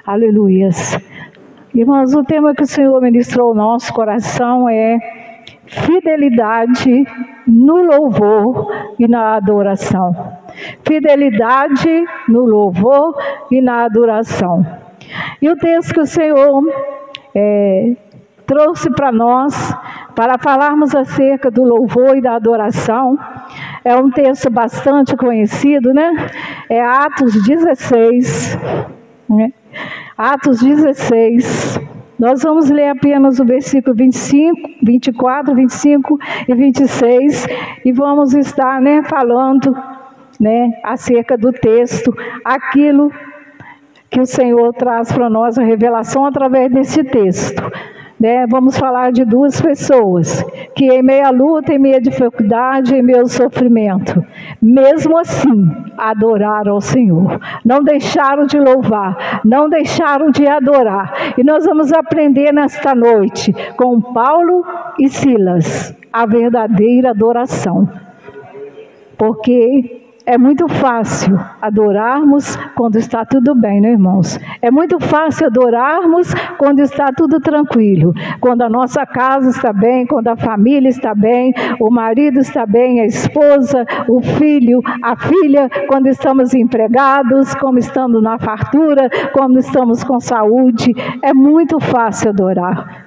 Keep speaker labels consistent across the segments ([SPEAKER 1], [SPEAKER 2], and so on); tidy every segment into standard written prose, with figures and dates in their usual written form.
[SPEAKER 1] Aleluias. Irmãos, o tema que o Senhor ministrou ao nosso coração é fidelidade no louvor e na adoração. Fidelidade no louvor e na adoração. E o texto que o Senhor trouxe para nós, para falarmos acerca do louvor e da adoração, é um texto bastante conhecido, né? É Atos 16, né? Atos 16. Nós vamos ler apenas o versículo 25, 24, 25 e 26 e vamos estar, né, falando, né, acerca do texto, aquilo que o Senhor traz para nós, a revelação através desse texto. Né? Vamos falar de duas pessoas que em meio à luta, em meio à dificuldade, em meio ao sofrimento, mesmo assim adoraram ao Senhor, não deixaram de louvar, não deixaram de adorar. E nós vamos aprender nesta noite com Paulo e Silas a verdadeira adoração, porque é muito fácil adorarmos quando está tudo bem, né, irmãos? É muito fácil adorarmos quando está tudo tranquilo. Quando a nossa casa está bem, quando a família está bem, o marido está bem, a esposa, o filho, a filha, quando estamos empregados, como estamos na fartura, quando estamos com saúde. É muito fácil adorar.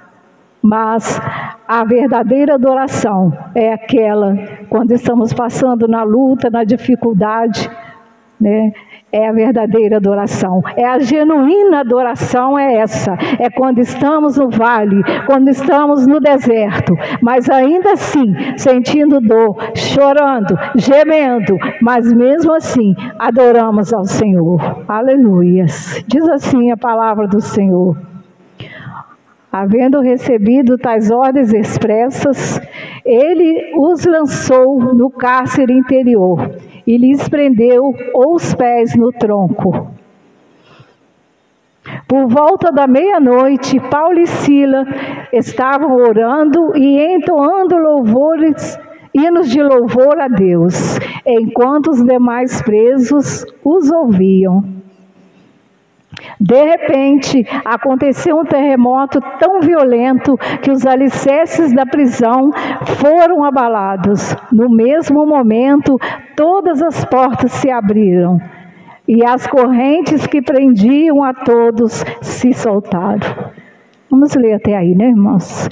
[SPEAKER 1] Mas a verdadeira adoração é aquela quando estamos passando na luta, na dificuldade, né? É a verdadeira adoração, é a genuína adoração, é essa. É quando estamos no vale, quando estamos no deserto, mas ainda assim, sentindo dor, chorando, gemendo, mas mesmo assim, adoramos ao Senhor. Aleluias. Diz assim a palavra do Senhor. Havendo recebido tais ordens expressas, ele os lançou no cárcere interior e lhes prendeu os pés no tronco. Por volta da meia-noite, Paulo e Silas estavam orando e entoando louvores, hinos de louvor a Deus, enquanto os demais presos os ouviam. De repente, aconteceu um terremoto tão violento que os alicerces da prisão foram abalados. No mesmo momento, todas as portas se abriram e as correntes que prendiam a todos se soltaram. Vamos ler até aí, né, irmãos?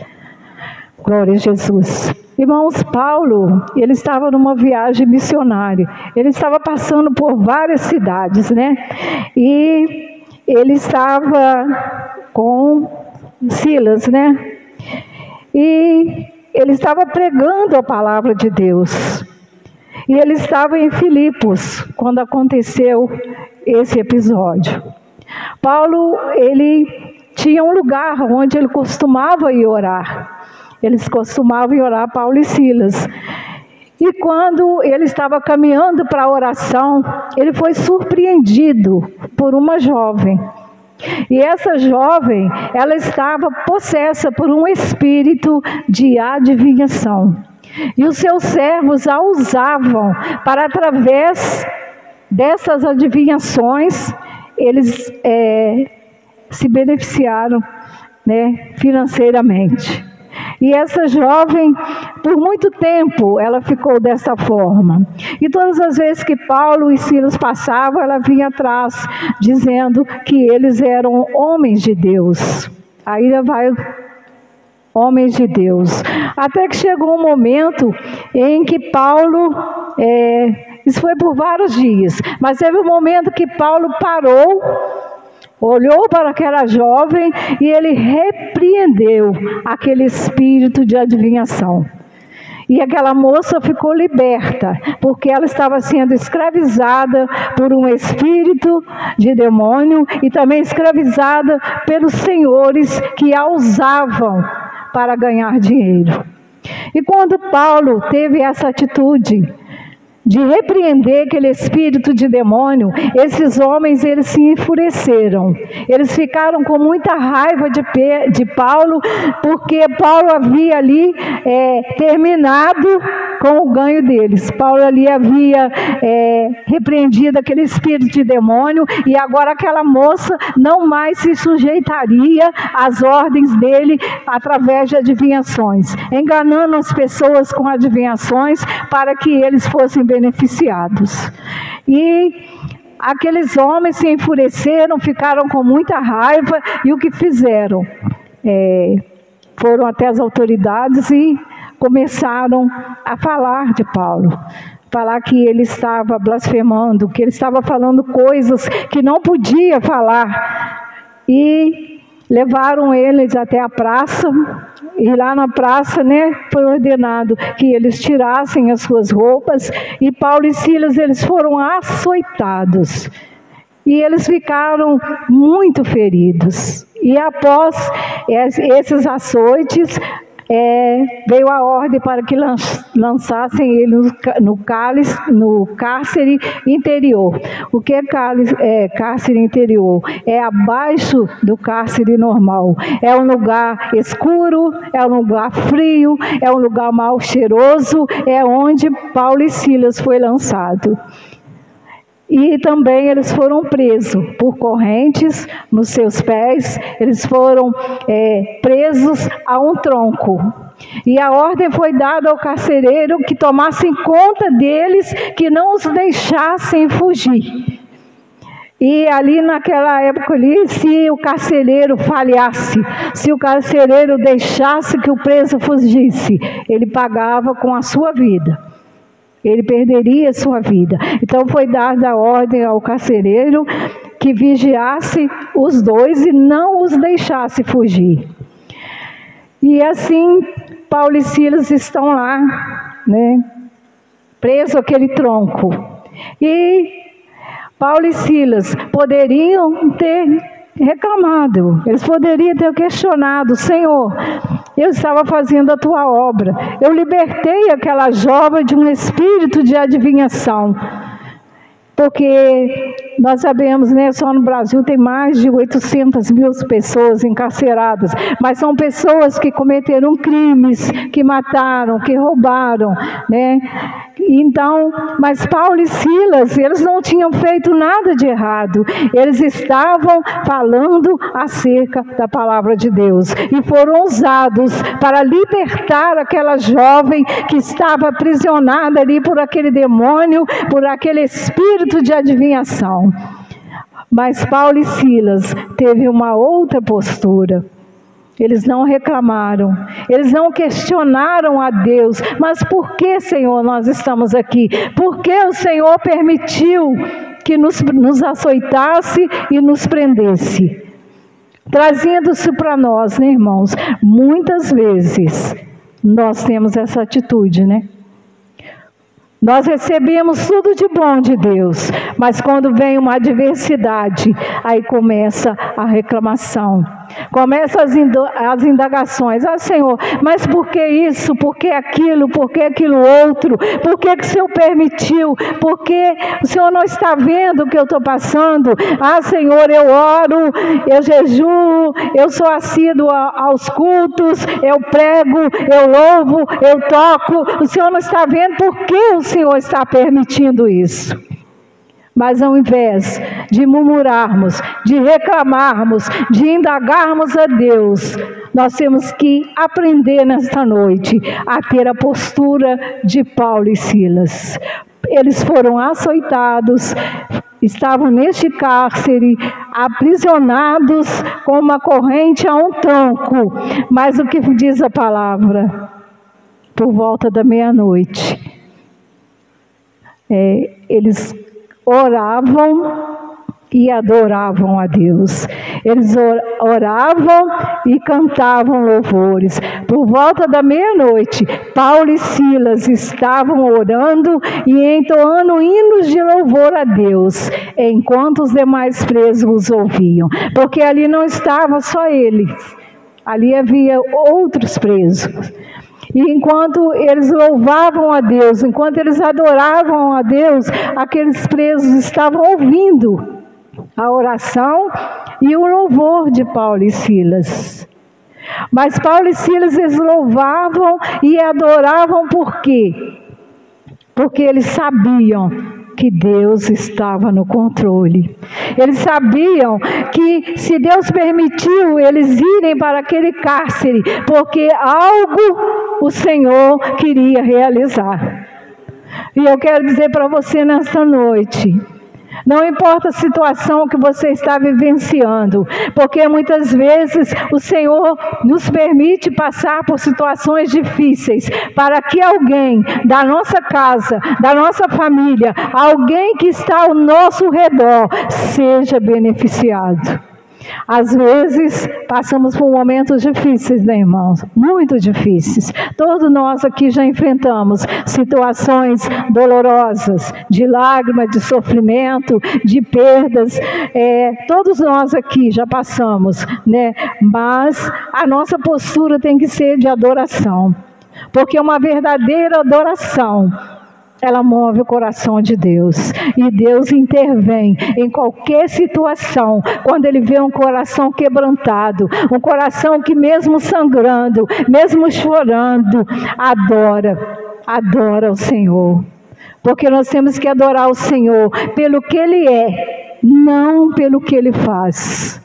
[SPEAKER 1] Glória a Jesus. Irmãos, Paulo, ele estava numa viagem missionária. Ele estava passando por várias cidades, né? E ele estava com Silas, né? E ele estava pregando a palavra de Deus. E ele estava em Filipos, quando aconteceu esse episódio. Paulo, ele tinha um lugar onde ele costumava ir orar. Eles costumavam ir orar, Paulo e Silas. E quando ele estava caminhando para a oração, ele foi surpreendido por uma jovem. E essa jovem, ela estava possessa por um espírito de adivinhação. E os seus servos a usavam para, através dessas adivinhações, eles se beneficiaram, né, financeiramente. E essa jovem, por muito tempo, ela ficou dessa forma. E todas as vezes que Paulo e Silas passavam, ela vinha atrás, dizendo que eles eram homens de Deus. Aí vai, homens de Deus. Até que chegou um momento em que Paulo, isso foi por vários dias, mas teve um momento que Paulo parou, olhou para aquela jovem e ele repreendeu aquele espírito de adivinhação. E aquela moça ficou liberta, porque ela estava sendo escravizada por um espírito de demônio e também escravizada pelos senhores que a usavam para ganhar dinheiro. E quando Paulo teve essa atitude de repreender aquele espírito de demônio, esses homens, eles se enfureceram. Eles ficaram com muita raiva de Paulo, porque Paulo havia ali terminado com o ganho deles. Paulo ali havia repreendido aquele espírito de demônio, e agora aquela moça não mais se sujeitaria às ordens dele através de adivinhações, enganando as pessoas com adivinhações para que eles fossem beneficiados. E aqueles homens se enfureceram, ficaram com muita raiva, e o que fizeram? Foram até as autoridades e começaram a falar de Paulo. Falar que ele estava blasfemando, que ele estava falando coisas que não podia falar. E levaram eles até a praça, e lá na praça, foi ordenado que eles tirassem as suas roupas, e Paulo e Silas, eles foram açoitados. E eles ficaram muito feridos. E após esses açoites, veio a ordem para que lançassem ele no cárcere interior. O que é cárcere interior? É abaixo do cárcere normal. É um lugar escuro, é um lugar frio, é um lugar mal cheiroso, é onde Paulo e Silas foi lançado. E também eles foram presos por correntes nos seus pés, eles foram presos a um tronco. E a ordem foi dada ao carcereiro que tomassem conta deles, que não os deixassem fugir. E ali naquela época ali, se o carcereiro falhasse, se o carcereiro deixasse que o preso fugisse, ele pagava com a sua vida. Ele perderia sua vida. Então foi dada a ordem ao carcereiro que vigiasse os dois e não os deixasse fugir. E assim, Paulo e Silas estão lá, presos àquele tronco. E Paulo e Silas poderiam ter reclamado, eles poderiam ter questionado: Senhor, eu estava fazendo a tua obra, eu libertei aquela jovem de um espírito de adivinhação. Porque nós sabemos, só no Brasil tem mais de 800 mil pessoas encarceradas, mas são pessoas que cometeram crimes, que mataram, que roubaram, Então, mas Paulo e Silas, eles não tinham feito nada de errado, eles estavam falando acerca da palavra de Deus, e foram usados para libertar aquela jovem que estava aprisionada ali por aquele demônio, por aquele espírito de adivinhação. Mas Paulo e Silas teve uma outra postura. Eles não reclamaram, eles não questionaram a Deus: mas por que, Senhor, nós estamos aqui? Por que o Senhor permitiu que nos açoitasse e nos prendesse? Trazendo-se para nós, irmãos, muitas vezes nós temos essa atitude, Nós recebemos tudo de bom de Deus, mas quando vem uma adversidade, aí começa a reclamação, começa as indagações: Senhor, mas por que isso, por que aquilo outro, por que o Senhor permitiu, por que o Senhor não está vendo o que eu estou passando? Senhor, eu oro, eu jejuo, eu sou assíduo aos cultos, eu prego, eu louvo, eu toco, o Senhor não está vendo, por que o Senhor está permitindo isso? Mas ao invés de murmurarmos, de reclamarmos, de indagarmos a Deus, nós temos que aprender nesta noite a ter a postura de Paulo e Silas. Eles foram açoitados, estavam neste cárcere, aprisionados com uma corrente a um tronco. Mas o que diz a palavra? Por volta da meia-noite, eles oravam e adoravam a Deus. Eles oravam e cantavam louvores. Por volta da meia-noite, Paulo e Silas estavam orando e entoando hinos de louvor a Deus, enquanto os demais presos os ouviam. Porque ali não estava só eles, ali havia outros presos. E enquanto eles louvavam a Deus, enquanto eles adoravam a Deus, aqueles presos estavam ouvindo a oração e o louvor de Paulo e Silas. Mas Paulo e Silas, eles louvavam e adoravam por quê? porque eles sabiam que Deus estava no controle. Eles sabiam que se Deus permitiu eles irem para aquele cárcere, porque algo o Senhor queria realizar. E eu quero dizer para você nesta noite, não importa a situação que você está vivenciando, porque muitas vezes o Senhor nos permite passar por situações difíceis, para que alguém da nossa casa, da nossa família, alguém que está ao nosso redor, seja beneficiado. Às vezes passamos por momentos difíceis, né, irmãos? Muito difíceis. Todos nós aqui já enfrentamos situações dolorosas, de lágrimas, de sofrimento, de perdas. Todos nós aqui já passamos, né? Mas a nossa postura tem que ser de adoração, porque uma verdadeira adoração, ela move o coração de Deus, e Deus intervém em qualquer situação, quando Ele vê um coração quebrantado, um coração que mesmo sangrando, mesmo chorando, adora o Senhor, porque nós temos que adorar o Senhor pelo que Ele é, não pelo que Ele faz.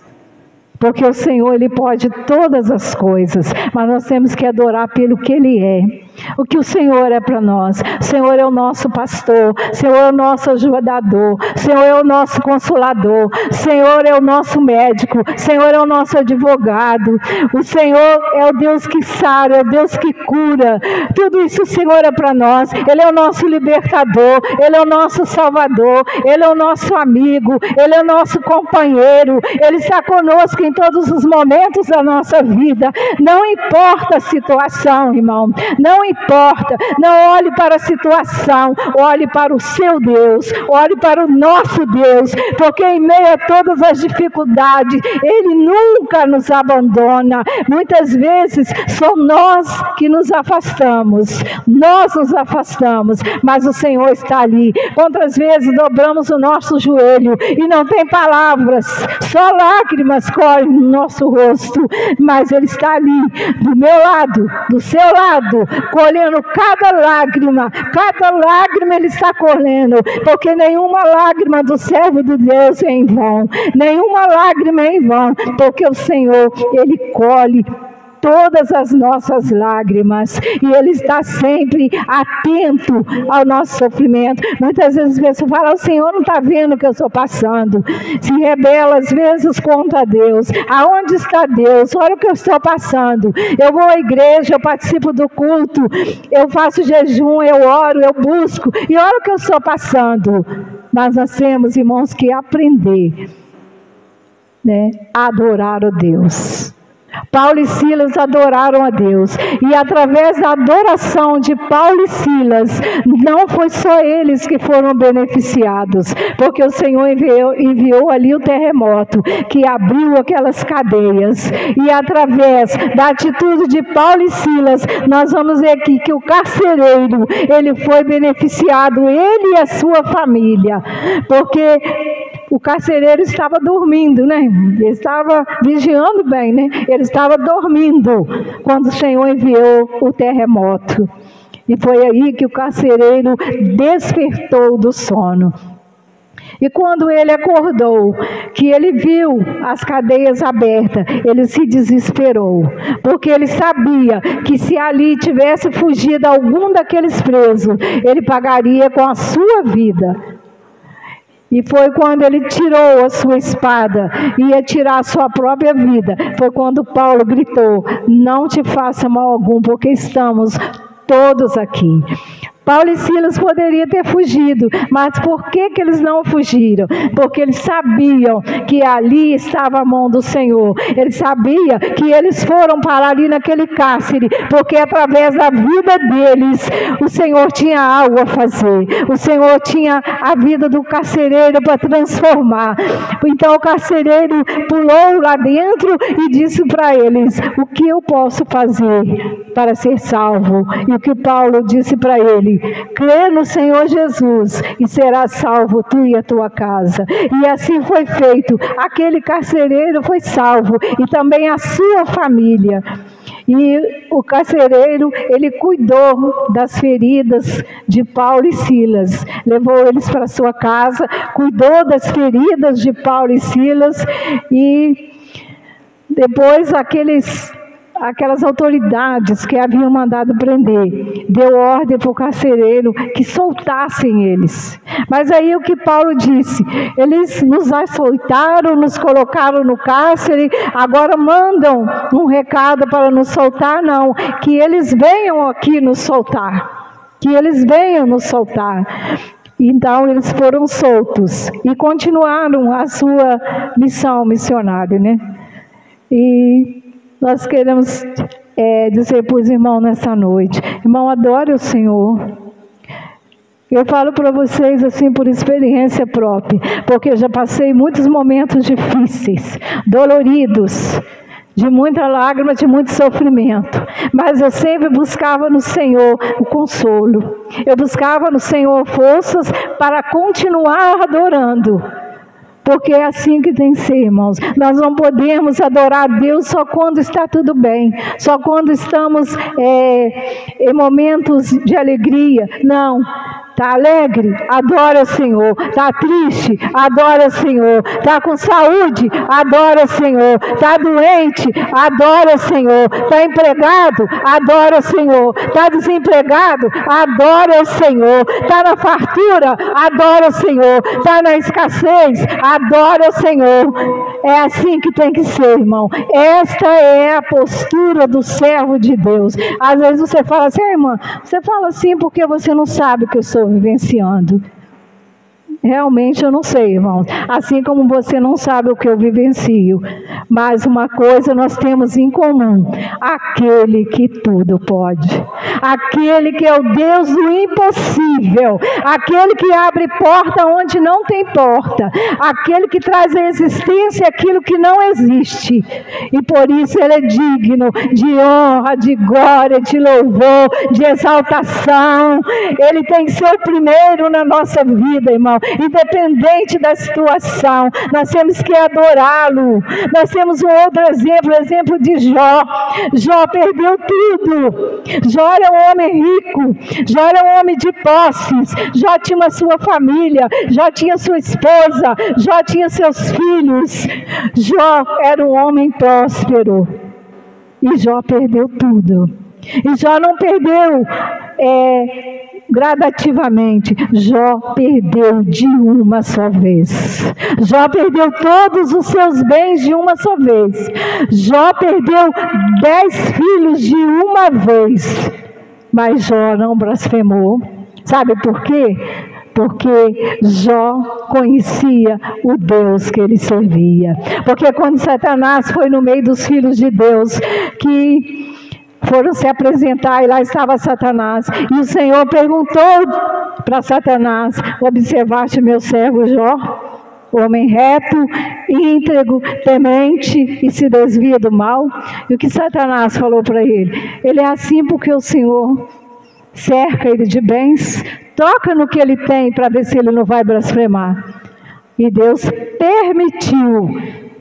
[SPEAKER 1] Porque o Senhor, Ele pode todas as coisas, mas nós temos que adorar pelo que Ele é. O que o Senhor é para nós. O Senhor é o nosso pastor, o Senhor é o nosso ajudador, o Senhor é o nosso consolador, o Senhor é o nosso médico, o Senhor é o nosso advogado, o Senhor é o Deus que sara, é o Deus que cura. Tudo isso o Senhor é para nós. Ele é o nosso libertador, Ele é o nosso salvador, Ele é o nosso amigo, Ele é o nosso companheiro, Ele está conosco em todos os momentos da nossa vida. Não importa a situação, irmão, não importa, não olhe para a situação, olhe para o seu Deus, olhe para o nosso Deus, porque em meio a todas as dificuldades, Ele nunca nos abandona. Muitas vezes são nós que nos afastamos, mas o Senhor está ali. Quantas vezes dobramos o nosso joelho e não tem palavras, só lágrimas correm no nosso rosto, mas Ele está ali, do meu lado, do seu lado, colhendo cada lágrima Ele está colhendo, porque nenhuma lágrima do servo de Deus é em vão, nenhuma lágrima é em vão, porque o Senhor, Ele colhe todas as nossas lágrimas, e Ele está sempre atento ao nosso sofrimento. Muitas vezes a pessoa fala: o Senhor não está vendo o que eu estou passando, se rebela às vezes contra Deus. Aonde está Deus? Olha o que eu estou passando. Eu vou à igreja, eu participo do culto, eu faço jejum, eu oro, eu busco, e olha o que eu estou passando. Mas nós temos, irmãos, que aprender, né, a adorar o Deus. Paulo e Silas adoraram a Deus, e através da adoração de Paulo e Silas, não foi só eles que foram beneficiados, porque o Senhor enviou ali o terremoto, que abriu aquelas cadeias, e através da atitude de Paulo e Silas, nós vamos ver aqui que o carcereiro, ele foi beneficiado, ele e a sua família, porque o carcereiro estava dormindo, né? Ele estava vigiando bem, né? Ele estava dormindo quando o Senhor enviou o terremoto. E foi aí que o carcereiro despertou do sono. E quando ele acordou, que ele viu as cadeias abertas, ele se desesperou, porque ele sabia que se ali tivesse fugido algum daqueles presos, ele pagaria com a sua vida. E foi quando ele tirou a sua espada, ia tirar a sua própria vida. Foi quando Paulo gritou: não te faça mal algum, porque estamos todos aqui. Paulo e Silas poderiam ter fugido, mas por que eles não fugiram? Porque eles sabiam que ali estava a mão do Senhor. Eles sabiam que eles foram parar ali naquele cárcere, porque através da vida deles, o Senhor tinha algo a fazer. O Senhor tinha a vida do carcereiro para transformar. Então o carcereiro pulou lá dentro e disse para eles: o que eu posso fazer para ser salvo? E o que Paulo disse para ele: crê no Senhor Jesus e serás salvo tu e a tua casa. E assim foi feito. Aquele carcereiro foi salvo, e também a sua família. E o carcereiro, ele cuidou das feridas de Paulo e Silas, levou eles para sua casa, cuidou das feridas de Paulo e Silas, e depois aquelas autoridades que haviam mandado prender, deu ordem para o carcereiro que soltassem eles. Mas aí o que Paulo disse, eles nos açoitaram, nos colocaram no cárcere, agora mandam um recado para nos soltar? Não, que eles venham aqui nos soltar, que eles venham nos soltar. Então eles foram soltos e continuaram a sua missão missionária, né? E nós queremos dizer para os irmãos nessa noite, irmão, adore o Senhor. Eu falo para vocês assim por experiência própria, porque eu já passei muitos momentos difíceis, doloridos, de muita lágrima, de muito sofrimento, mas eu sempre buscava no Senhor o consolo, eu buscava no Senhor forças para continuar adorando. Porque é assim que tem que ser, irmãos. Nós não podemos adorar a Deus só quando está tudo bem, só quando estamos em momentos de alegria. Não. Está alegre? Adora o Senhor. Está triste? Adora o Senhor. Está com saúde? Adora o Senhor. Está doente? Adora o Senhor. Está empregado? Adora o Senhor. Está desempregado? Adora o Senhor. Está na fartura? Adora o Senhor. Está na escassez? Adora o Senhor. É assim que tem que ser, irmão. Esta é a postura do servo de Deus. Às vezes você fala assim, irmã, você fala assim porque você não sabe o que eu estou vivenciando. Realmente eu não sei, irmãos. Assim como você não sabe o que eu vivencio. Mas uma coisa nós temos em comum. Aquele que tudo pode. Aquele que é o Deus do impossível. Aquele que abre porta onde não tem porta. Aquele que traz à existência aquilo que não existe. E por isso Ele é digno de honra, de glória, de louvor, de exaltação. Ele tem que ser o primeiro na nossa vida, irmão. Independente da situação, nós temos que adorá-lo. Nós temos um outro exemplo, o exemplo de Jó. Jó perdeu tudo. Jó era um homem rico, Jó era um homem de posses, Jó tinha a sua família, Jó tinha sua esposa, Jó tinha seus filhos. Jó era um homem próspero. E Jó perdeu tudo. E Jó não perdeu gradativamente. Jó perdeu de uma só vez. Jó perdeu todos os seus bens de uma só vez. Jó perdeu 10 filhos de uma vez. Mas Jó não blasfemou. Sabe por quê? Porque Jó conhecia o Deus que ele servia. Porque quando Satanás foi no meio dos filhos de Deus, que foram se apresentar, e lá estava Satanás, e o Senhor perguntou para Satanás: observaste meu servo Jó, homem reto, íntegro, temente e se desvia do mal? E o que Satanás falou para ele? Ele é assim porque o Senhor cerca ele de bens, toca no que ele tem para ver se ele não vai blasfemar. E Deus permitiu,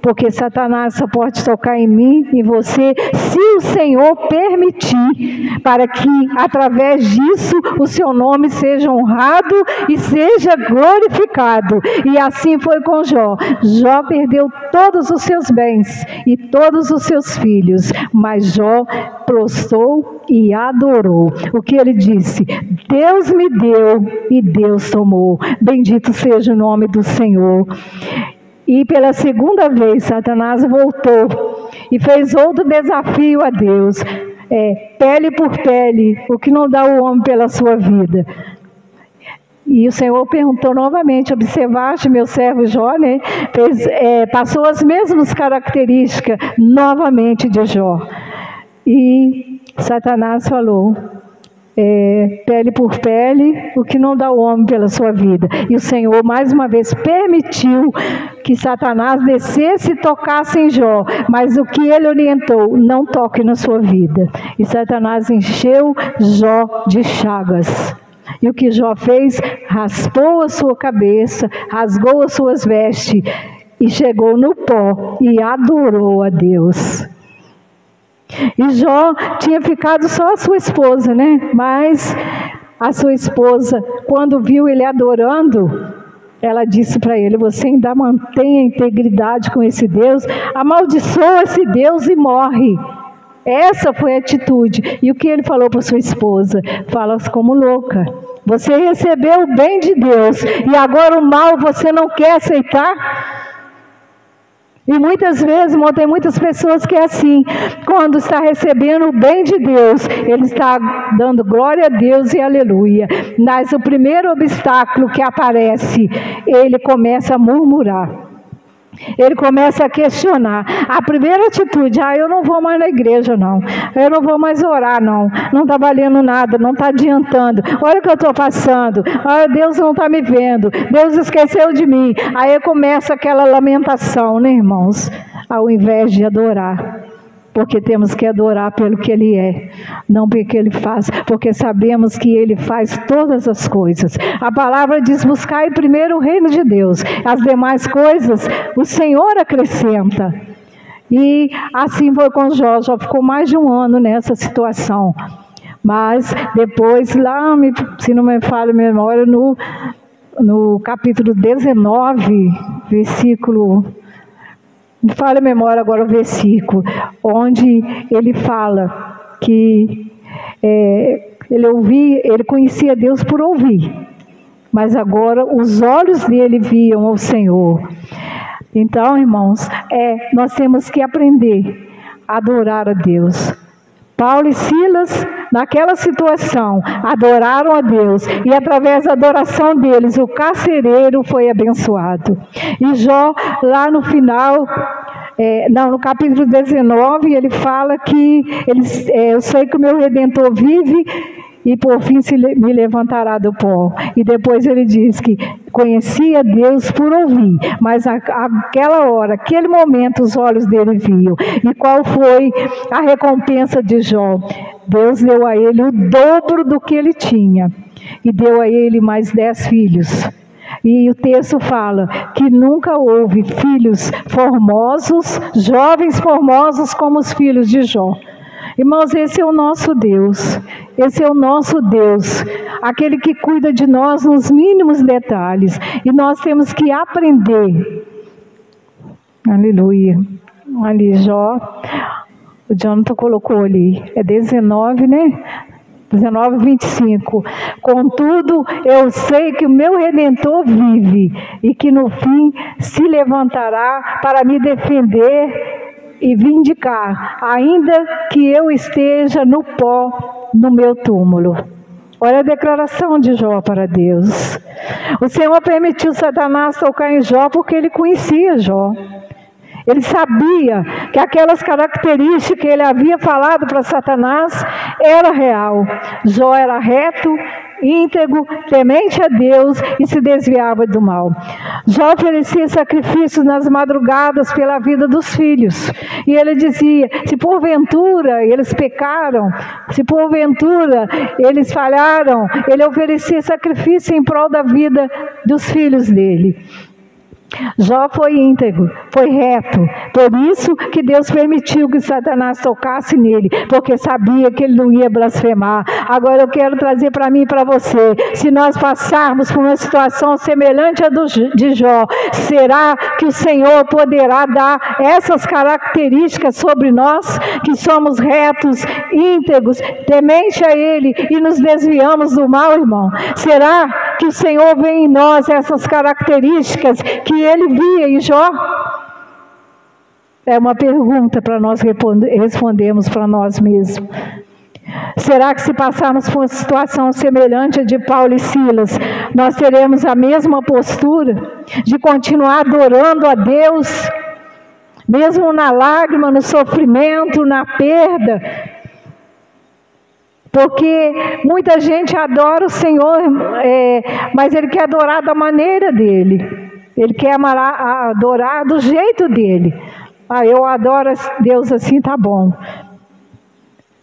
[SPEAKER 1] porque Satanás só pode tocar em mim, em você, se o Senhor permitir, para que através disso o seu nome seja honrado e seja glorificado. E assim foi com Jó. Jó perdeu todos os seus bens e todos os seus filhos, mas Jó prostrou e adorou. O que ele disse? Deus me deu e Deus tomou. Bendito seja o nome do Senhor. E pela segunda vez Satanás voltou e fez outro desafio a Deus, pele por pele, o que não dá o homem pela sua vida. E o Senhor perguntou novamente: observaste meu servo Jó, né? Passou as mesmas características novamente de Jó. E Satanás falou: pele por pele, o que não dá o homem pela sua vida. E o Senhor mais uma vez permitiu que Satanás descesse e tocasse em Jó, mas o que ele orientou: não toque na sua vida. E Satanás encheu Jó de chagas. E o que Jó fez? Raspou a sua cabeça, rasgou as suas vestes e chegou no pó e adorou a Deus. E Jó tinha ficado só a sua esposa, né? Mas a sua esposa, quando viu ele adorando, ela disse para ele: você ainda mantém a integridade com esse Deus? Amaldiçoa esse Deus e morre. Essa foi a atitude. E o que ele falou para sua esposa? Fala como louca. Você recebeu o bem de Deus e agora o mal você não quer aceitar? E muitas vezes, tem muitas pessoas que é assim, quando está recebendo o bem de Deus, ele está dando glória a Deus e aleluia. Mas o primeiro obstáculo que aparece, ele começa a murmurar. Ele começa a questionar. A primeira atitude: eu não vou mais na igreja não, eu não vou mais orar não está valendo nada, não está adiantando, olha o que eu estou passando, Deus não está me vendo, Deus esqueceu de mim. Aí começa aquela lamentação, né, irmãos? Ao invés de adorar. Porque temos que adorar pelo que Ele é, não pelo que Ele faz, porque sabemos que Ele faz todas as coisas. A palavra diz: buscai primeiro o reino de Deus, as demais coisas o Senhor acrescenta. E assim foi com Jó. Jó ficou mais de um ano nessa situação. Mas depois, lá, se não me falha a memória, no capítulo 19, versículo... Me falha a memória agora o versículo, onde ele fala que ele conhecia Deus por ouvir, mas agora os olhos dele viam o Senhor. Então, irmãos, nós temos que aprender a adorar a Deus. Paulo e Silas, naquela situação, adoraram a Deus, e através da adoração deles, o carcereiro foi abençoado. E Jó, lá no final, no capítulo 19, ele fala que eu sei que o meu Redentor vive, e por fim me levantará do pó. E depois ele diz que conhecia Deus por ouvir, mas aquela hora, aquele momento, os olhos dele viam. E qual foi a recompensa de Jó? Deus deu a ele o dobro do que ele tinha, e deu a ele mais 10 filhos. E o texto fala que nunca houve filhos formosos, jovens formosos como os filhos de Jó. Irmãos, esse é o nosso Deus, esse é o nosso Deus, aquele que cuida de nós nos mínimos detalhes, e nós temos que aprender. Aleluia. Ali Jó, o Jonathan colocou ali, 19, né? 19, 25. Contudo, eu sei que o meu Redentor vive, e que no fim se levantará para me defender e vindicar, ainda que eu esteja no pó no meu túmulo. Olha a declaração de Jó para Deus. O Senhor permitiu Satanás tocar em Jó porque ele conhecia Jó. Ele sabia que aquelas características que ele havia falado para Satanás era real. Jó era reto, íntegro, temente a Deus e se desviava do mal. Jó oferecia sacrifícios nas madrugadas pela vida dos filhos. E ele dizia: se porventura eles pecaram, se porventura eles falharam, ele oferecia sacrifício em prol da vida dos filhos dele. Jó foi íntegro, foi reto, por isso que Deus permitiu que Satanás tocasse nele, porque sabia que ele não ia blasfemar. Agora eu quero trazer para mim e para você: se nós passarmos por uma situação semelhante à de Jó, será que o Senhor poderá dar essas características sobre nós, que somos retos, íntegros, temente a Ele e nos desviamos do mal, irmão? Será que o Senhor vê em nós essas características que Ele via em Jó? É uma pergunta para nós respondermos para nós mesmos. Será que se passarmos por uma situação semelhante à de Paulo e Silas, nós teremos a mesma postura de continuar adorando a Deus, mesmo na lágrima, no sofrimento, na perda? Porque muita gente adora o Senhor, mas ele quer adorar da maneira dele. Ele quer adorar do jeito dele. Eu adoro Deus assim, tá bom.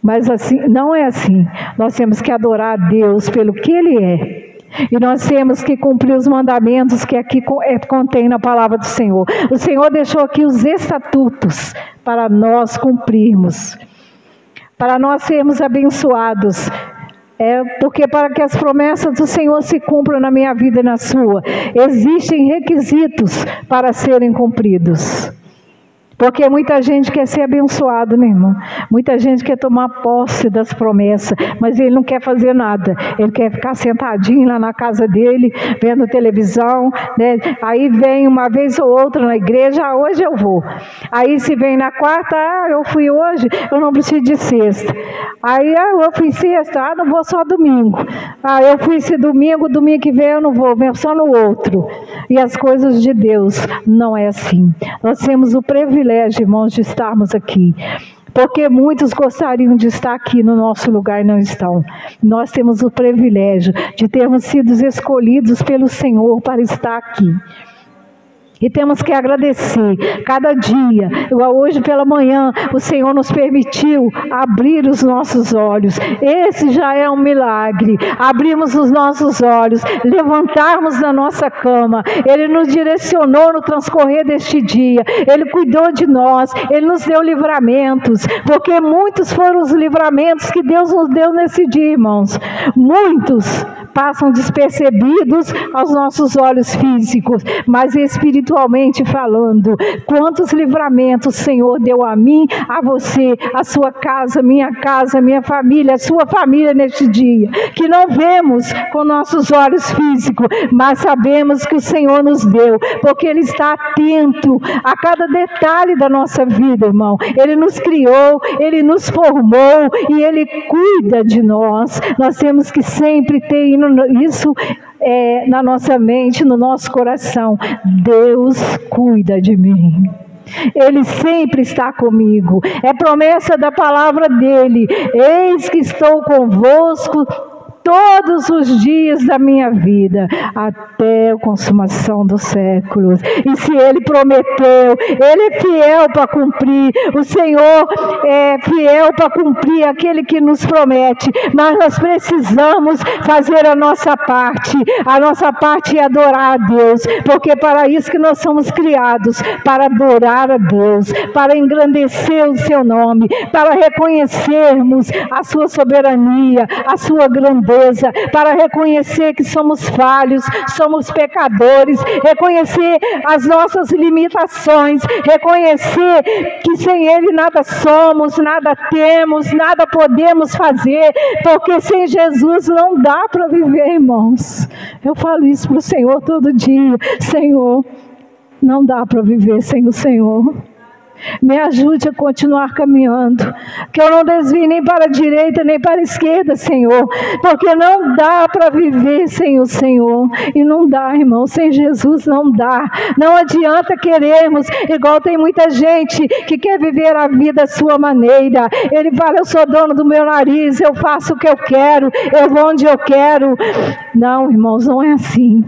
[SPEAKER 1] Mas assim, não é assim. Nós temos que adorar a Deus pelo que Ele é. E nós temos que cumprir os mandamentos que aqui contém na palavra do Senhor. O Senhor deixou aqui os estatutos para nós cumprirmos. para nós sermos abençoados. Porque para que as promessas do Senhor se cumpram na minha vida e na sua, existem requisitos para serem cumpridos. Porque muita gente quer ser abençoado, meu irmão. Muita gente quer tomar posse das promessas, mas ele não quer fazer nada. Ele quer ficar sentadinho lá na casa dele, vendo televisão, né? Aí vem uma vez ou outra na igreja, hoje eu vou. Aí se vem na quarta, eu fui hoje, eu não preciso de sexta. Aí eu fui sexta, não vou só domingo. Eu fui esse domingo que vem eu não vou, só no outro. E as coisas de Deus não é assim. Nós temos o privilégio, irmãos, de estarmos aqui, porque muitos gostariam de estar aqui no nosso lugar e não estão. Nós temos o privilégio de termos sido escolhidos pelo Senhor para estar aqui. E temos que agradecer cada dia. Igual hoje pela manhã, o Senhor nos permitiu abrir os nossos olhos. Esse já é um milagre. Abrimos os nossos olhos, levantarmos da nossa cama. Ele nos direcionou no transcorrer deste dia. Ele cuidou de nós. Ele nos deu livramentos. Porque muitos foram os livramentos que Deus nos deu nesse dia, irmãos. Muitos passam despercebidos aos nossos olhos físicos, mas espiritualmente falando, quantos livramentos o Senhor deu a mim, a você, a sua casa, minha família, a sua família neste dia, que não vemos com nossos olhos físicos, mas sabemos que o Senhor nos deu, porque Ele está atento a cada detalhe da nossa vida, irmão. Ele nos criou, Ele nos formou e Ele cuida de nós. Nós temos que sempre ter isso na nossa mente, no nosso coração. Deus cuida de mim. Ele sempre está comigo. É promessa da palavra dele. Eis que estou convosco todos os dias da minha vida, até a consumação dos séculos. E se Ele prometeu, Ele é fiel para cumprir. O Senhor é fiel para cumprir aquele que nos promete. Mas nós precisamos fazer a nossa parte. A nossa parte é adorar a Deus, porque para isso que nós somos criados, para adorar a Deus, para engrandecer o seu nome, para reconhecermos a sua soberania, a sua grandeza, para reconhecer que somos falhos, somos pecadores, reconhecer as nossas limitações, reconhecer que sem Ele nada somos, nada temos, nada podemos fazer, porque sem Jesus não dá para viver, irmãos. Eu falo isso para o Senhor todo dia. Senhor, não dá para viver sem o Senhor. Me ajude a continuar caminhando, que eu não desvie nem para a direita nem para a esquerda, Senhor, porque não dá para viver sem o Senhor. E não dá, irmão, sem Jesus não dá. Não adianta querermos, igual tem muita gente que quer viver a vida à sua maneira. Ele fala, eu sou dono do meu nariz, eu faço o que eu quero, eu vou onde eu quero. Não, irmãos, não é assim.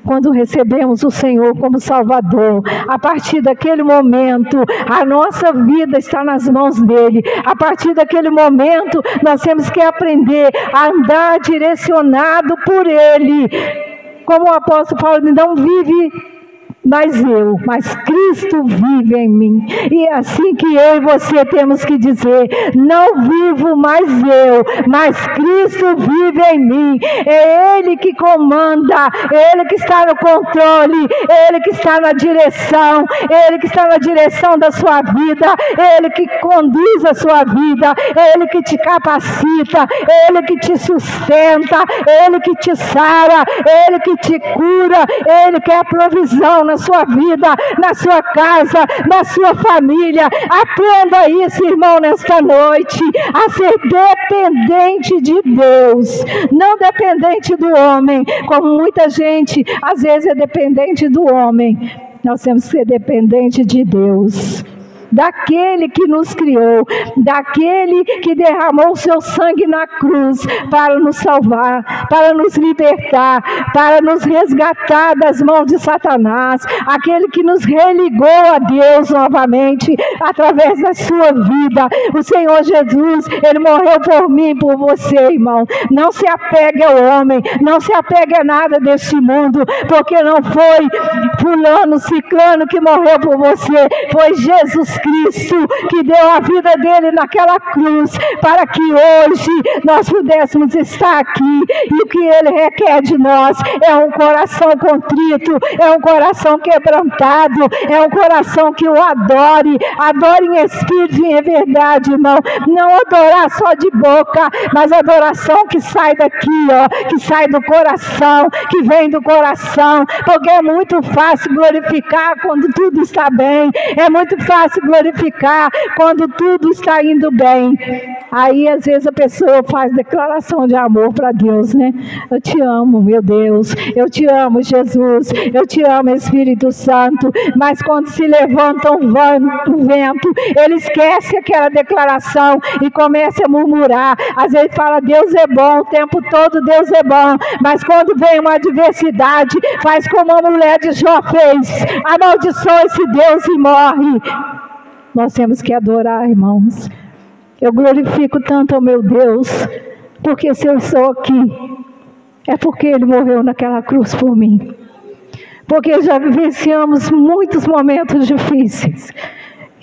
[SPEAKER 1] Quando recebemos o Senhor como Salvador, a partir daquele momento, a nossa vida está nas mãos dEle. A partir daquele momento, nós temos que aprender a andar direcionado por Ele. Como o apóstolo Paulo, não vive mas Cristo vive em mim. E é assim que eu e você temos que dizer, não vivo mais eu, mas Cristo vive em mim. É Ele que comanda, Ele que está no controle, Ele que está na direção, Ele que está na direção da sua vida, Ele que conduz a sua vida, Ele que te capacita, Ele que te sustenta, Ele que te sara, Ele que te cura, Ele que é a provisão na sua vida, na sua casa, na sua família. Aprenda isso, irmão, nesta noite, a ser dependente de Deus, não dependente do homem, como muita gente às vezes é dependente do homem. Nós temos que ser dependente de Deus, daquele que nos criou, daquele que derramou o seu sangue na cruz para nos salvar, para nos libertar, para nos resgatar das mãos de Satanás, aquele que nos religou a Deus novamente através da sua vida. O Senhor Jesus, Ele morreu por mim e por você, irmão. Não se apegue ao homem, não se apegue a nada deste mundo, porque não foi fulano, ciclano que morreu por você, foi Jesus Cristo, que deu a vida dele naquela cruz, para que hoje nós pudéssemos estar aqui. E o que ele requer de nós é um coração contrito, é um coração quebrantado, é um coração que o adore em espírito e em verdade, irmão. Não adorar só de boca, mas adoração que sai daqui, que sai do coração, que vem do coração, porque é muito fácil glorificar quando tudo está bem, é muito fácil glorificar quando tudo está indo bem. Aí às vezes a pessoa faz declaração de amor para Deus, né? Eu te amo, meu Deus, eu te amo, Jesus, eu te amo, Espírito Santo. Mas quando se levanta um vento, ele esquece aquela declaração e começa a murmurar. Às vezes fala, Deus é bom, o tempo todo Deus é bom, mas quando vem uma adversidade, faz como a mulher de Jó fez, amaldiçoa esse Deus e morre. Nós temos que adorar, irmãos. Eu glorifico tanto ao meu Deus, porque se eu estou aqui, é porque Ele morreu naquela cruz por mim. Porque já vivenciamos muitos momentos difíceis.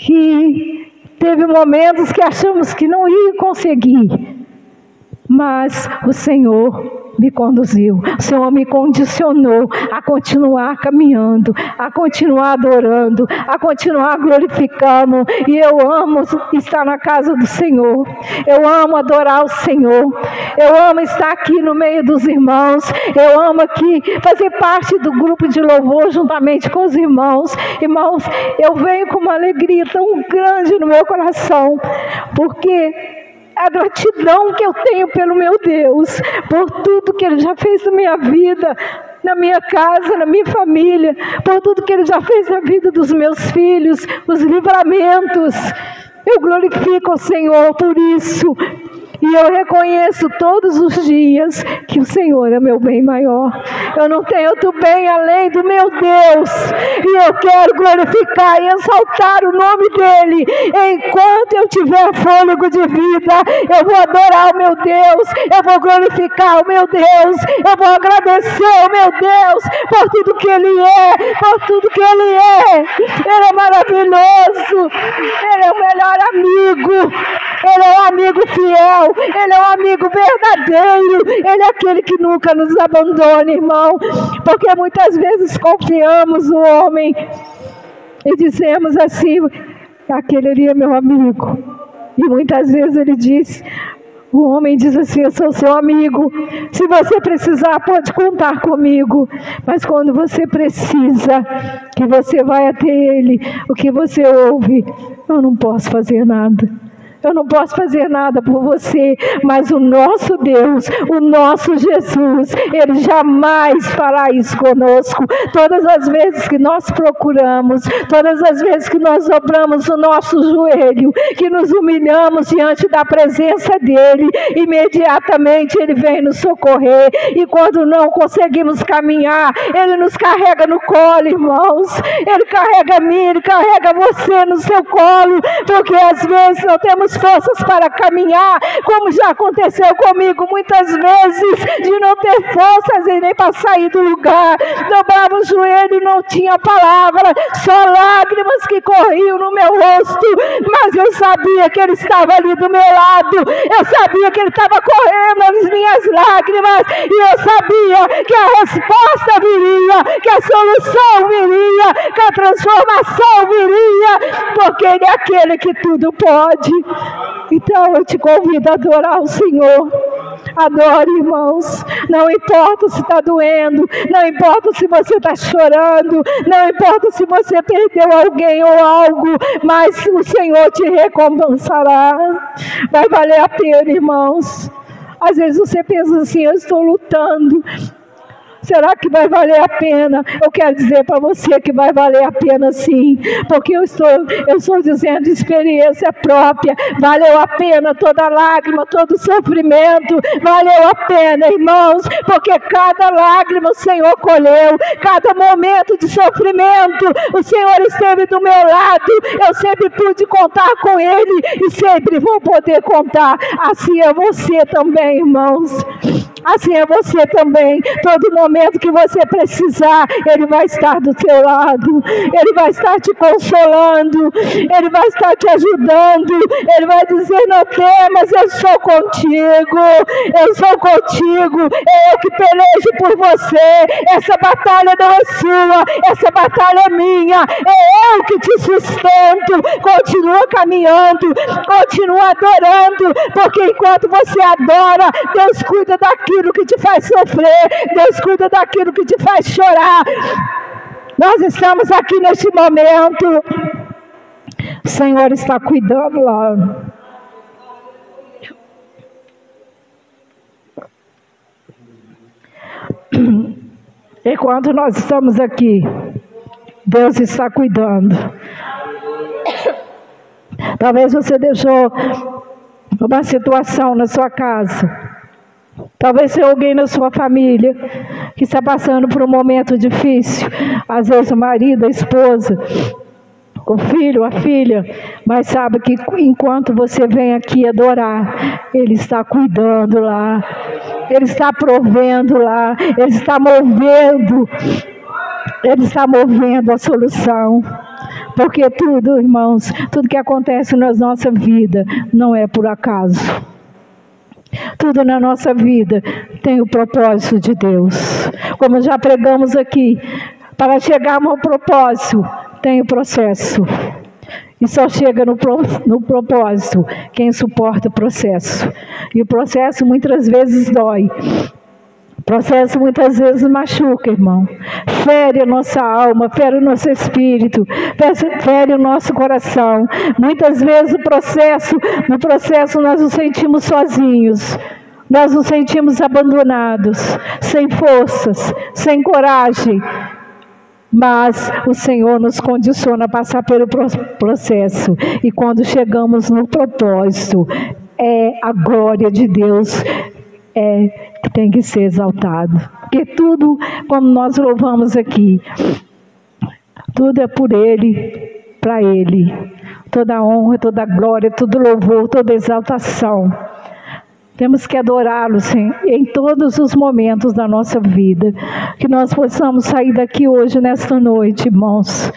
[SPEAKER 1] E teve momentos que achamos que não ia conseguir. Mas o Senhor me conduziu, o Senhor me condicionou a continuar caminhando, a continuar adorando, a continuar glorificando. E eu amo estar na casa do Senhor, eu amo adorar o Senhor, eu amo estar aqui no meio dos irmãos, eu amo aqui fazer parte do grupo de louvor juntamente com os irmãos. Irmãos, eu venho com uma alegria tão grande no meu coração, porque a gratidão que eu tenho pelo meu Deus, por tudo que Ele já fez na minha vida, na minha casa, na minha família, por tudo que Ele já fez na vida dos meus filhos, os livramentos. Eu glorifico o Senhor por isso. E eu reconheço todos os dias que o Senhor é meu bem maior. Eu não tenho outro bem além do meu Deus. E eu quero glorificar e exaltar o nome dEle. Enquanto eu tiver fôlego de vida, eu vou adorar o meu Deus. Eu vou glorificar o meu Deus. Eu vou agradecer o meu Deus por tudo que Ele é. Por tudo que Ele é. Ele é maravilhoso. Ele é o melhor amigo. Ele é um amigo fiel. Ele é um amigo verdadeiro. Ele é aquele que nunca nos abandona, irmão. Porque muitas vezes confiamos no homem e dizemos assim, aquele ali é meu amigo. E muitas vezes ele diz, o homem diz assim, eu sou seu amigo. Se você precisar, pode contar comigo. Mas quando você precisa, que você vai até ele, o que você ouve, eu não posso fazer nada. Eu não posso fazer nada por você, mas o nosso Deus, o nosso Jesus, Ele jamais fará isso conosco. Todas as vezes que nós procuramos, todas as vezes que nós dobramos o nosso joelho, que nos humilhamos diante da presença dEle, imediatamente Ele vem nos socorrer. E quando não conseguimos caminhar, Ele nos carrega no colo, irmãos. Ele carrega a mim, Ele carrega você no seu colo, porque às vezes não temos forças para caminhar, como já aconteceu comigo muitas vezes, de não ter forças e nem para sair do lugar. Dobrava o joelho e não tinha palavra, só lágrimas que corriam no meu rosto, mas eu sabia que Ele estava ali do meu lado, eu sabia que Ele estava correndo as minhas lágrimas, e eu sabia que a resposta viria, que a solução viria, que a transformação viria, porque Ele é aquele que tudo pode. Então eu te convido a adorar o Senhor. Adore, irmãos. Não importa se está doendo, não importa se você está chorando, não importa se você perdeu alguém ou algo, mas o Senhor te recompensará. Vai valer a pena, irmãos. Às vezes você pensa assim, eu estou lutando. Será que vai valer a pena? Eu quero dizer para você que vai valer a pena sim, porque eu estou dizendo de experiência própria. Valeu a pena toda lágrima, todo sofrimento, valeu a pena, irmãos, porque cada lágrima o Senhor colheu, cada momento de sofrimento o Senhor esteve do meu lado, eu sempre pude contar com Ele e sempre vou poder contar. Assim é você também, irmãos, assim é você também. Todo momento momento que você precisar, Ele vai estar do teu lado, Ele vai estar te consolando, Ele vai estar te ajudando, Ele vai dizer: não temas, eu sou contigo, é eu que pelejo por você, essa batalha não é sua, essa batalha é minha, é eu que te sustento. Continua caminhando, continua adorando, porque enquanto você adora, Deus cuida daquilo que te faz sofrer, Deus cuida daquilo que te faz chorar. Nós estamos aqui neste momento, o Senhor está cuidando lá. Enquanto nós estamos aqui, Deus está cuidando. Talvez você deixou uma situação na sua casa. Talvez tenha alguém na sua família que está passando por um momento difícil. Às vezes o marido, a esposa, o filho, a filha. Mas sabe que enquanto você vem aqui adorar, Ele está cuidando lá. Ele está provendo lá. Ele está movendo. Ele está movendo a solução. Porque tudo, irmãos, tudo que acontece na nossa vida não é por acaso. Tudo na nossa vida tem o propósito de Deus. Como já pregamos aqui, para chegarmos ao propósito, tem o processo. E só chega no propósito quem suporta o processo. E o processo muitas vezes dói. O processo muitas vezes machuca, irmão. Fere a nossa alma, fere o nosso espírito, fere o nosso coração. Muitas vezes no processo nós nos sentimos sozinhos. Nós nos sentimos abandonados, sem forças, sem coragem. Mas o Senhor nos condiciona a passar pelo processo. E quando chegamos no propósito, é a glória de Deus que tem que ser exaltado. Porque tudo, como nós louvamos aqui, tudo é por Ele, para Ele. Toda honra, toda glória, todo louvor, toda exaltação. Temos que adorá-lo, Senhor, em todos os momentos da nossa vida. Que nós possamos sair daqui hoje, nesta noite, irmãos,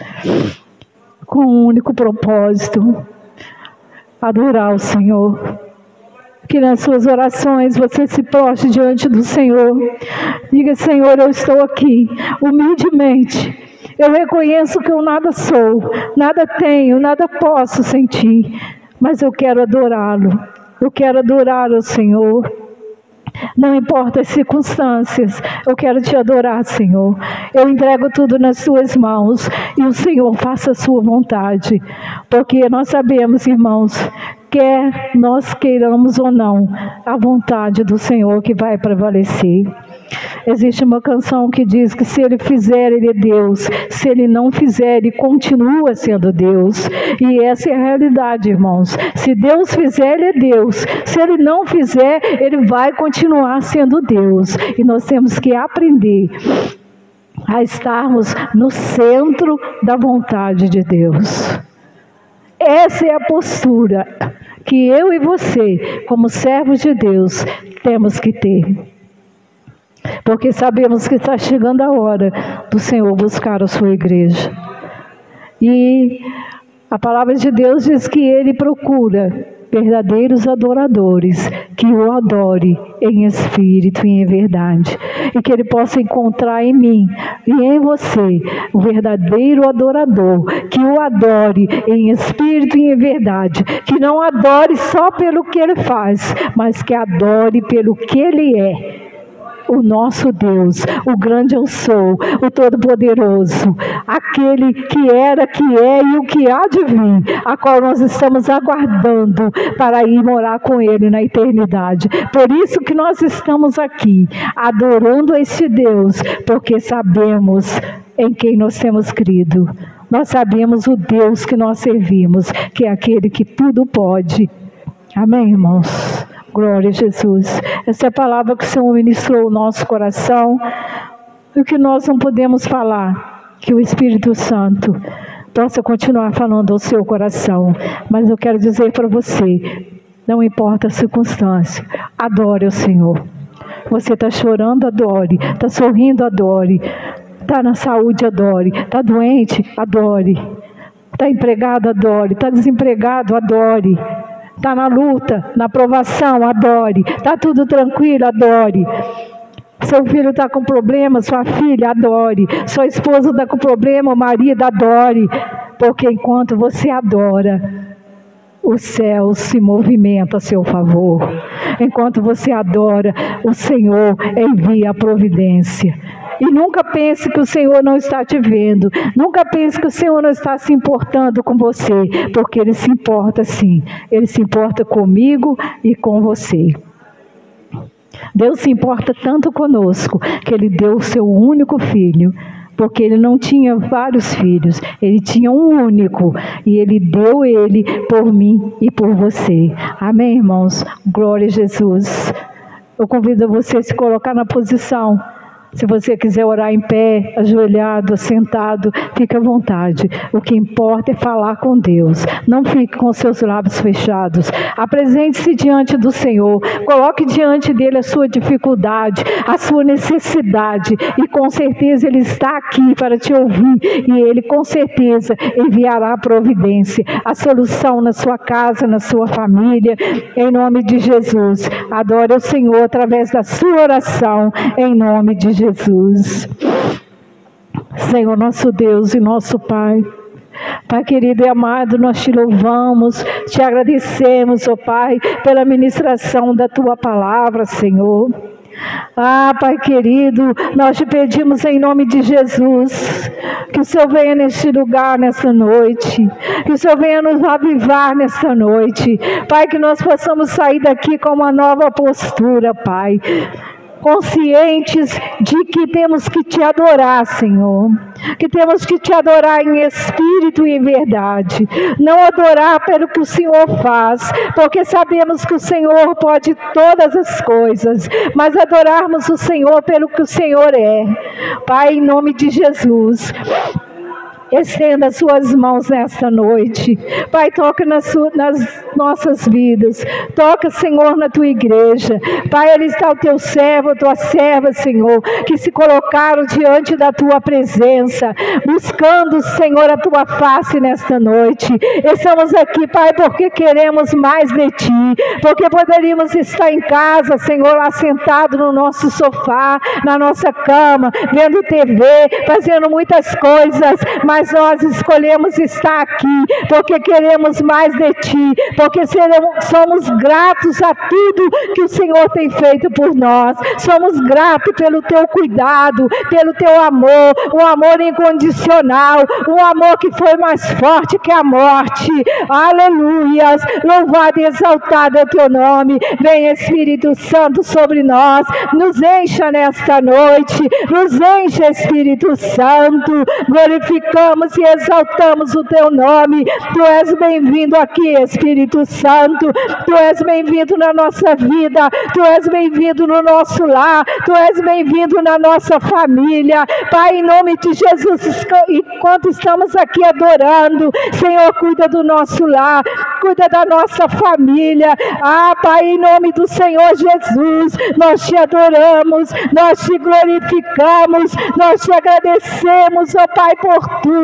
[SPEAKER 1] com um único propósito: adorar o Senhor. Que nas suas orações você se prostre diante do Senhor. Diga: Senhor, eu estou aqui, humildemente. Eu reconheço que eu nada sou, nada tenho, nada posso sem Ti. Mas eu quero adorá-lo. Eu quero adorar o Senhor. Não importa as circunstâncias, eu quero Te adorar, Senhor. Eu entrego tudo nas Suas mãos e o Senhor faça a Sua vontade. Porque nós sabemos, irmãos, quer nós queiramos ou não, a vontade do Senhor que vai prevalecer. Existe uma canção que diz que se Ele fizer, Ele é Deus. Se Ele não fizer, Ele continua sendo Deus. E essa é a realidade, irmãos. Se Deus fizer, Ele é Deus. Se Ele não fizer, Ele vai continuar sendo Deus. E nós temos que aprender a estarmos no centro da vontade de Deus. Essa é a postura que eu e você, como servos de Deus, temos que ter. Porque sabemos que está chegando a hora do Senhor buscar a sua igreja. E a palavra de Deus diz que Ele procura verdadeiros adoradores, que o adore em espírito e em verdade. E que Ele possa encontrar em mim e em você o verdadeiro adorador, que o adore em espírito e em verdade. Que não adore só pelo que Ele faz, mas que adore pelo que Ele é. O nosso Deus, o grande eu sou, o Todo-Poderoso, aquele que era, que é e o que há de vir, a qual nós estamos aguardando para ir morar com Ele na eternidade. Por isso que nós estamos aqui, adorando esse Deus, porque sabemos em quem nós temos crido. Nós sabemos o Deus que nós servimos, que é aquele que tudo pode. Amém, irmãos? Glória a Jesus. Essa é a palavra que o Senhor ministrou no nosso coração. E o que nós não podemos falar, que o Espírito Santo possa continuar falando ao seu coração. Mas eu quero dizer para você, não importa a circunstância, adore o Senhor. Você está chorando, adore. Está sorrindo, adore. Está na saúde, adore. Está doente, adore. Está empregado, adore. Está desempregado, adore. Está na luta, na provação, adore. Está tudo tranquilo, adore. Seu filho está com problema, sua filha, adore. Sua esposa está com problema, o marido, adore. Porque enquanto você adora, o céu se movimenta a seu favor. Enquanto você adora, o Senhor envia a providência. E nunca pense que o Senhor não está te vendo. Nunca pense que o Senhor não está se importando com você. Porque Ele se importa sim. Ele se importa comigo e com você. Deus se importa tanto conosco que Ele deu o seu único filho. Porque Ele não tinha vários filhos, Ele tinha um único. E Ele deu ele por mim e por você. Amém, irmãos? Glória a Jesus. Eu convido você a se colocar na posição. Se você quiser orar em pé, ajoelhado, sentado, fique à vontade. O que importa é falar com Deus. Não fique com seus lábios fechados. Apresente-se diante do Senhor. Coloque diante dele a sua dificuldade, a sua necessidade. E com certeza Ele está aqui para te ouvir. E Ele com certeza enviará a providência, a solução na sua casa, na sua família. Em nome de Jesus. Adore o Senhor através da sua oração. Em nome de Jesus. Senhor nosso Deus e nosso Pai, Pai querido e amado, nós te louvamos, te agradecemos, ó Pai, pela ministração da Tua palavra, Senhor. Pai querido, nós te pedimos em nome de Jesus, que o Senhor venha neste lugar, nessa noite, que o Senhor venha nos avivar nessa noite, Pai, que nós possamos sair daqui com uma nova postura, Pai, conscientes de que temos que te adorar, Senhor, que temos que te adorar em espírito e em verdade, não adorar pelo que o Senhor faz, porque sabemos que o Senhor pode todas as coisas, mas adorarmos o Senhor pelo que o Senhor é. Pai, em nome de Jesus, estenda as suas mãos nesta noite. Pai, toca nas nossas vidas. Toca, Senhor, na tua igreja. Pai, ali está o teu servo, a tua serva, Senhor, que se colocaram diante da tua presença, buscando, Senhor, a tua face nesta noite. Estamos aqui, Pai, porque queremos mais de ti, porque poderíamos estar em casa, Senhor, assentado no nosso sofá, na nossa cama, vendo TV, fazendo muitas coisas, mas nós escolhemos estar aqui, porque queremos mais de ti, porque somos gratos a tudo que o Senhor tem feito por nós, somos gratos pelo teu cuidado, pelo teu amor, um amor incondicional, um amor que foi mais forte que a morte. Aleluias, louvado e exaltado é o teu nome. Vem Espírito Santo sobre nós, nos encha nesta noite, nos enche, Espírito Santo, glorificamos e exaltamos o teu nome. Tu és bem-vindo aqui, Espírito Santo. Tu és bem-vindo na nossa vida. Tu és bem-vindo no nosso lar. Tu és bem-vindo na nossa família. Pai, em nome de Jesus, enquanto estamos aqui adorando, Senhor, cuida do nosso lar, cuida da nossa família. Pai, em nome do Senhor Jesus, nós te adoramos, nós te glorificamos, nós te agradecemos, ó Pai, por tudo.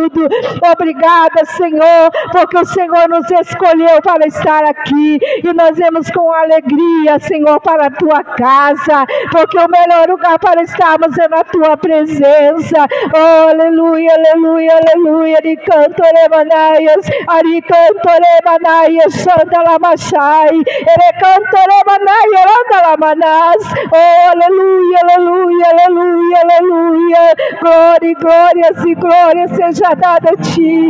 [SPEAKER 1] Obrigada, Senhor, porque o Senhor nos escolheu para estar aqui e nós vamos com alegria, Senhor, para a tua casa, porque o melhor lugar para estarmos é na tua presença. Oh, aleluia, aleluia, aleluia. Aricantoremanaias, aricantoremanaias, Sandalamachai, Erecantoremanaias, Randalamanás. Oh, aleluia, aleluia, aleluia, aleluia. Glória, glórias e glórias seja dada a ti.